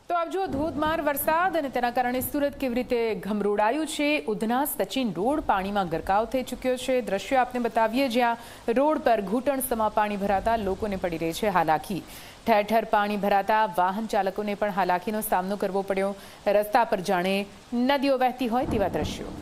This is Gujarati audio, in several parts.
તો આપ જો ધોધમાર વરસાદ અને તેના કારણે સુરત કેવી રીતે ઘમરોડાયું છે। ઉધના સચિન રોડ પાણીમાં ગરકાવ થઈ ચૂક્યો છે। દ્રશ્યો આપને બતાવીએ જ્યાં રોડ પર ઘૂંટણસમા પાણી ભરાતા લોકોને પડી રહી છે હાલાકી। ઠેર ઠેર પાણી ભરાતા વાહન ચાલકોને પણ હાલાકીનો સામનો કરવો પડ્યો। રસ્તા પર જાણે નદીઓ વહેતી હોય તેવા દ્રશ્યો।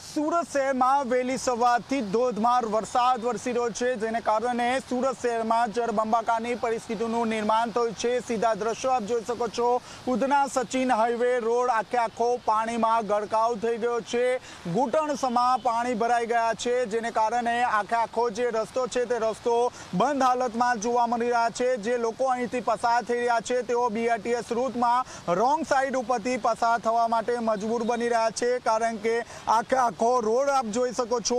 સુરત શહેરમાં વહેલી સવારથી ધોધમાર વરસાદ વરસી રહ્યો છે, જેને કારણે સુરત શહેરમાં જળબંબાકારની પરિસ્થિતિનું નિર્માણ થયું છે। સીધા દ્રશ્યો આપ જોઈ શકો છો। ઉધના સચિન હાઈવે રોડ આખો પાણીમાં ગરકાવ થઈ ગયો છે। ઘૂંટણસમા પાણી ભરાઈ ગયા છે, જેને કારણે આખો જે રસ્તો છે તે રસ્તો બંધ હાલતમાં જોવા મળી રહ્યા છે। જે લોકો અહીંથી પસાર થઈ રહ્યા છે તેઓ BRTS રૂટમાં રોંગ સાઈડ ઉપરથી પસાર થવા માટે મજબૂર બની રહ્યા છે, કારણ કે આખો રોડ આપ જોઈ શકો છો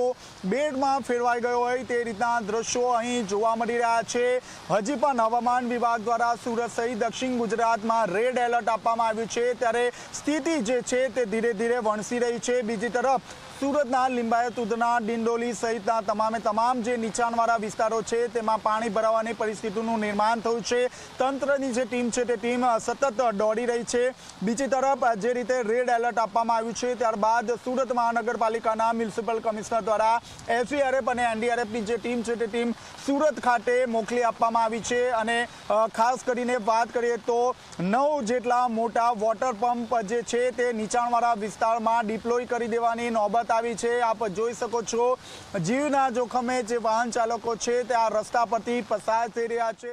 બેડમાં ફેરવાઈ ગયો હોય તે રીતના દ્રશ્યો અહીં જોવા મળી રહ્યા છે। હજી પણ હવામાન વિભાગ દ્વારા સુરત સહિત દક્ષિણ ગુજરાતમાં રેડ એલર્ટ આપવામાં આવ્યું છે, ત્યારે સ્થિતિ જે છે તે ધીરે ધીરે વણસી રહી છે। બીજી તરફ સુરતના લિંબાયત, ઉધના, ડિંડોલી સહિતના તમામ જે નીચાણવાળા વિસ્તારો છે તેમાં પાણી ભરાવાની પરિસ્થિતિનું નિર્માણ થયું છે। તંત્રની જે ટીમ છે તે ટીમ સતત દોડી રહી છે। બીજી તરફ જે રીતે રેડ એલર્ટ આપવામાં આવ્યું છે ત્યારબાદ સુરત મહાનગરપાલિકાના મ્યુનિસિપલ કમિશનર દ્વારા SDRF અને NDRFની જે ટીમ છે તે ટીમ સુરત ખાતે મોકલી આપવામાં આવી છે। અને ખાસ કરીને વાત કરીએ તો 9 જેટલા મોટા વોટર પંપ જે છે તે નીચાણવાળા વિસ્તારમાં ડિપ્લોય કરી દેવાની નોબત આવી છે। આપ જોઈ શકો છો જીવના જોખમે જે વાહન ચાલકો છે તે આ રસ્તા પરથી પસાર થઈ રહ્યા છે।